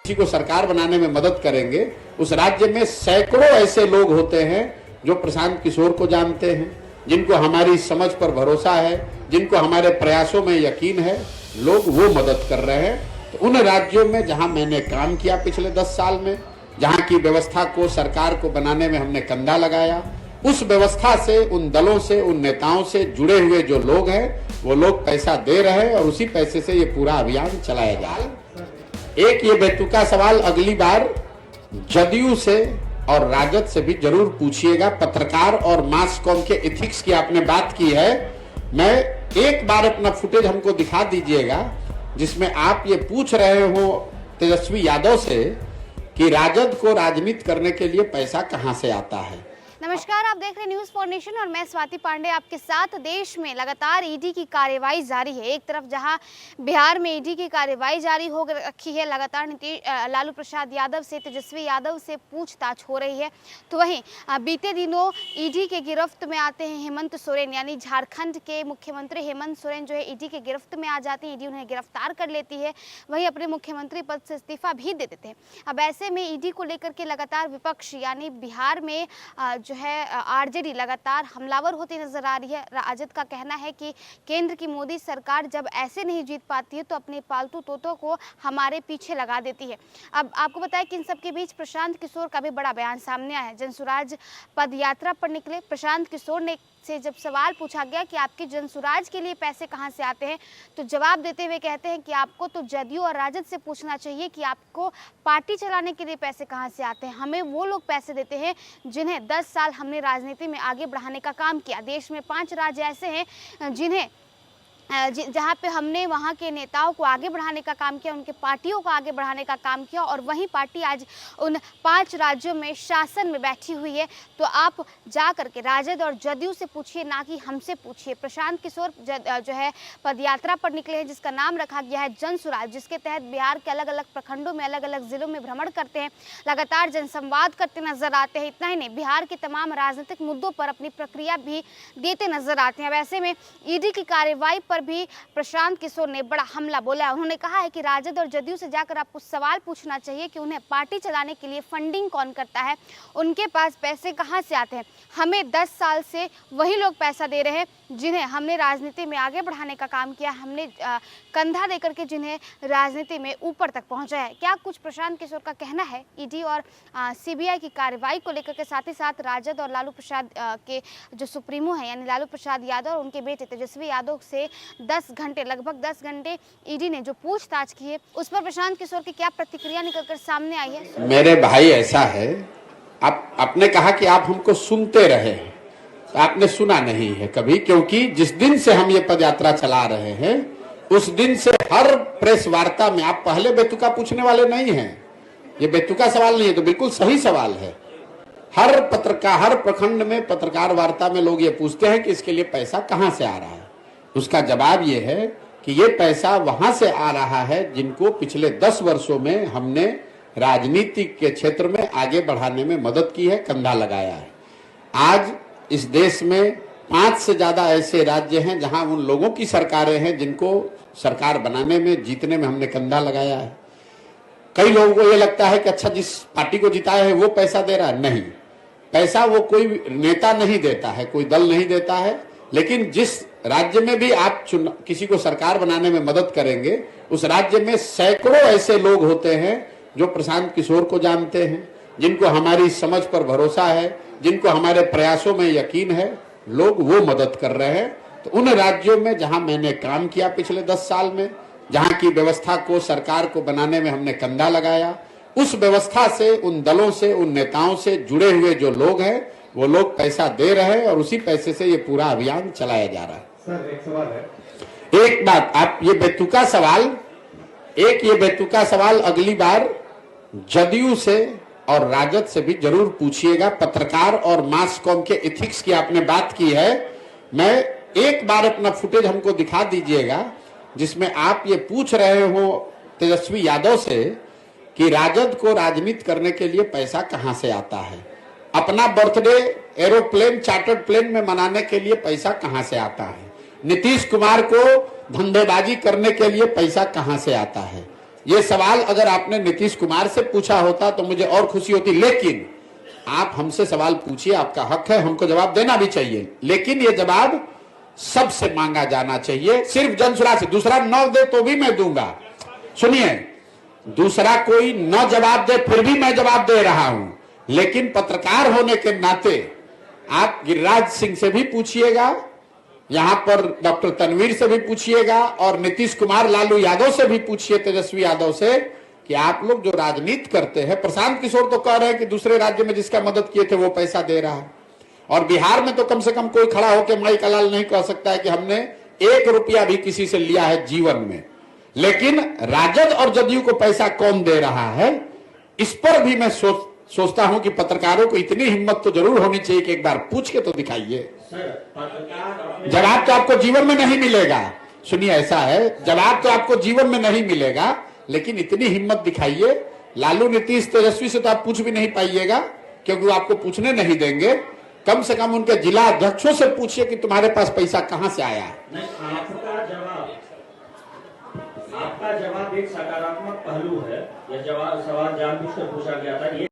किसी को सरकार बनाने में मदद करेंगे, उस राज्य में सैकड़ों ऐसे लोग होते हैं जो प्रशांत किशोर को जानते हैं, जिनको हमारी समझ पर भरोसा है, जिनको हमारे प्रयासों में यकीन है, लोग वो मदद कर रहे हैं। तो उन राज्यों में जहां मैंने काम किया पिछले 10 साल में, जहां की व्यवस्था को, सरकार को बनाने में हमने कंधा लगाया, उस व्यवस्था से, उन दलों से, उन नेताओं से जुड़े हुए जो लोग हैं, वो लोग पैसा दे रहे हैं और उसी पैसे से ये पूरा अभियान चलाया जा रहा है। एक ये बेतुका सवाल अगली बार जदयू से और राजद से भी जरूर पूछिएगा। पत्रकार और मास कॉम के एथिक्स की आपने बात की है, मैं एक बार अपना फुटेज हमको दिखा दीजिएगा जिसमें आप ये पूछ रहे हो तेजस्वी यादव से कि राजद को राजनीति करने के लिए पैसा कहां से आता है। नमस्कार, आप देख रहे हैं न्यूज़ फॉर नेशन और मैं स्वाति पांडे आपके साथ। देश में लगातार ईडी की कार्यवाही जारी है। एक तरफ जहां बिहार में ईडी की कार्यवाही जारी हो रखी है, लगातार लालू प्रसाद यादव से, तेजस्वी यादव से पूछताछ हो रही है, तो वहीं बीते दिनों ईडी के गिरफ्त में आते हैं हेमंत सोरेन, यानी झारखंड के मुख्यमंत्री हेमंत सोरेन जो है ईडी के गिरफ्त में आ जाते हैं। ईडी उन्हें गिरफ्तार कर लेती है, वहीं अपने मुख्यमंत्री पद से इस्तीफा भी दे देते हैं। अब ऐसे में ईडी को लेकर के लगातार विपक्ष यानी बिहार में जो है आरजेडी लगातार हमलावर होती नजर आ रही है। राजद का कहना है कि केंद्र की मोदी सरकार जब ऐसे नहीं जीत पाती है तो अपने पालतू तोतों को हमारे पीछे लगा देती है। अब आपको बताया कि इन सबके बीच प्रशांत किशोर का भी बड़ा बयान सामने आया है। जनसुराज पद यात्रा पर निकले प्रशांत किशोर ने से जब सवाल पूछा गया कि आपके जनसुराज के लिए पैसे कहां से आते हैं, तो जवाब देते हुए कहते हैं कि आपको तो जदयू और राजद से पूछना चाहिए कि आपको पार्टी चलाने के लिए पैसे कहां से आते हैं। हमें वो लोग पैसे देते हैं जिन्हें 10 साल हमने राजनीति में आगे बढ़ाने का काम किया। देश में 5 राज्य ऐसे हैं जिन्हें जहाँ पे हमने वहाँ के नेताओं को आगे बढ़ाने का काम किया, उनके पार्टियों को आगे बढ़ाने का काम किया, और वहीं पार्टी आज उन 5 राज्यों में शासन में बैठी हुई है। तो आप जा करके राजद और जदयू से पूछिए, ना कि हमसे पूछिए। प्रशांत किशोर जो है पदयात्रा पर निकले हैं, जिसका नाम रखा गया है जनसुराज, जिसके तहत बिहार के अलग अलग प्रखंडों में, अलग अलग जिलों में भ्रमण करते हैं, लगातार जनसंवाद करते नजर आते हैं। इतना ही नहीं, बिहार के तमाम राजनीतिक मुद्दों पर अपनी प्रक्रिया भी देते नजर आते हैं। वैसे में ईडी की कार्रवाई पर भी प्रशांत किशोर ने बड़ा हमला बोला। उन्होंने कहा है कि राजद और जदयू से जाकर आपको सवाल पूछना चाहिए कि उन्हें पार्टी चलाने के लिए फंडिंग कौन करता है, उनके पास पैसे कहां से आते हैं। हमें 10 साल से वही लोग पैसा दे रहे हैं जिन्हें हमने राजनीति में आगे बढ़ाने का काम किया, हमने कंधा देकर के जिन्हें राजनीति में ऊपर तक पहुंचाया है। क्या कुछ प्रशांत किशोर का कहना है ईडी और सीबीआई की कार्रवाई को लेकर के, साथ ही साथ राजद और लालू प्रसाद के जो सुप्रीमो है यानी लालू प्रसाद यादव और उनके बेटे तेजस्वी यादव से 10 घंटे, लगभग 10 घंटे ईडी ने जो पूछताछ की है, उस पर प्रशांत किशोर की क्या प्रतिक्रिया निकलकर सामने आई है। मेरे भाई, ऐसा है, आपने कहा कि आप हमको सुनते रहे, आपने सुना नहीं है कभी, क्योंकि जिस दिन से हम ये पदयात्रा चला रहे हैं उस दिन से हर प्रेस वार्ता में आप पहले बेतुका पूछने वाले नहीं हैं। ये बेतुका सवाल नहीं है, तो बिल्कुल सही सवाल है। हर पत्रकार, हर प्रखंड में पत्रकार वार्ता में लोग ये पूछते हैं कि इसके लिए पैसा कहां से आ रहा है। उसका जवाब ये है कि ये पैसा वहां से आ रहा है जिनको पिछले 10 वर्षों में हमने राजनीति के क्षेत्र में आगे बढ़ाने में मदद की है, कंधा लगाया है। आज इस देश में 5 से ज्यादा ऐसे राज्य हैं जहां उन लोगों की सरकारें हैं जिनको सरकार बनाने में, जीतने में हमने कंधा लगाया है। कई लोगों को ये लगता है कि अच्छा, जिस पार्टी को जिताया है वो पैसा दे रहा है। नहीं, पैसा वो कोई नेता नहीं देता है, कोई दल नहीं देता है, लेकिन जिस राज्य में भी आप किसी को सरकार बनाने में मदद करेंगे, उस राज्य में सैकड़ों ऐसे लोग होते हैं जो प्रशांत किशोर को जानते हैं, जिनको हमारी समझ पर भरोसा है, जिनको हमारे प्रयासों में यकीन है, लोग वो मदद कर रहे हैं। तो उन राज्यों में जहां मैंने काम किया पिछले 10 साल में, जहां की व्यवस्था को, सरकार को बनाने में हमने कंधा लगाया, उस व्यवस्था से, उन दलों से, उन नेताओं से जुड़े हुए जो लोग हैं, वो लोग पैसा दे रहे हैं और उसी पैसे से ये पूरा अभियान चलाया जा रहा है। सर, एक सवाल है। एक बात, आप ये बेतुका सवाल अगली बार जदयू से और राजद से भी जरूर पूछिएगा। पत्रकार और मास कॉम के एथिक्स की आपने बात की है, मैं एक बार अपना फुटेज हमको दिखा दीजिएगा जिसमें आप ये पूछ रहे हो तेजस्वी यादव से कि राजद को राजनीति करने के लिए पैसा कहां से आता है, अपना बर्थडे एरोप्लेन, चार्टर्ड प्लेन में मनाने के लिए पैसा कहां से आता है, नीतीश कुमार को धंधेबाजी करने के लिए पैसा कहां से आता है, ये सवाल अगर आपने नीतीश कुमार से पूछा होता तो मुझे और खुशी होती, लेकिन आप हमसे सवाल पूछिए, आपका हक है, हमको जवाब देना भी चाहिए, लेकिन ये जवाब सबसे मांगा जाना चाहिए, सिर्फ जनसुराज से। दूसरा न दे तो भी मैं दूंगा। सुनिए, दूसरा कोई न जवाब दे फिर भी मैं जवाब दे रहा हूं, लेकिन पत्रकार होने के नाते आप गिरिराज सिंह से भी पूछिएगा, यहां पर डॉक्टर तनवीर से भी पूछिएगा, और नीतीश कुमार लालू यादव से भी पूछिए, तेजस्वी यादव से, कि आप लोग जो राजनीति करते हैं, प्रशांत किशोर तो कह रहे हैं कि दूसरे राज्य में जिसका मदद किए थे वो पैसा दे रहा है, और बिहार में तो कम से कम कोई खड़ा होकर माई का लाल नहीं कह सकता है कि हमने 1 रुपया भी किसी से लिया है जीवन में। लेकिन राजद और जदयू को पैसा कौन दे रहा है, इस पर भी मैं सोचता हूं कि पत्रकारों को इतनी हिम्मत तो जरूर होनी चाहिए कि एक बार पूछ के तो दिखाइए। जवाब तो आपको जीवन में नहीं मिलेगा। सुनिए, ऐसा है, जवाब तो आपको जीवन में नहीं मिलेगा, लेकिन इतनी हिम्मत दिखाइए। लालू, नीतीश, तेजस्वी से तो आप पूछ भी नहीं पाइएगा, क्योंकि वो आपको पूछने नहीं देंगे। कम से कम उनके जिला अध्यक्षों से पूछिए कि तुम्हारे पास पैसा कहां से आया। आपका जवाब एक सकारात्मक पहलू है। यह सवाल जानबूझकर पूछा गया था।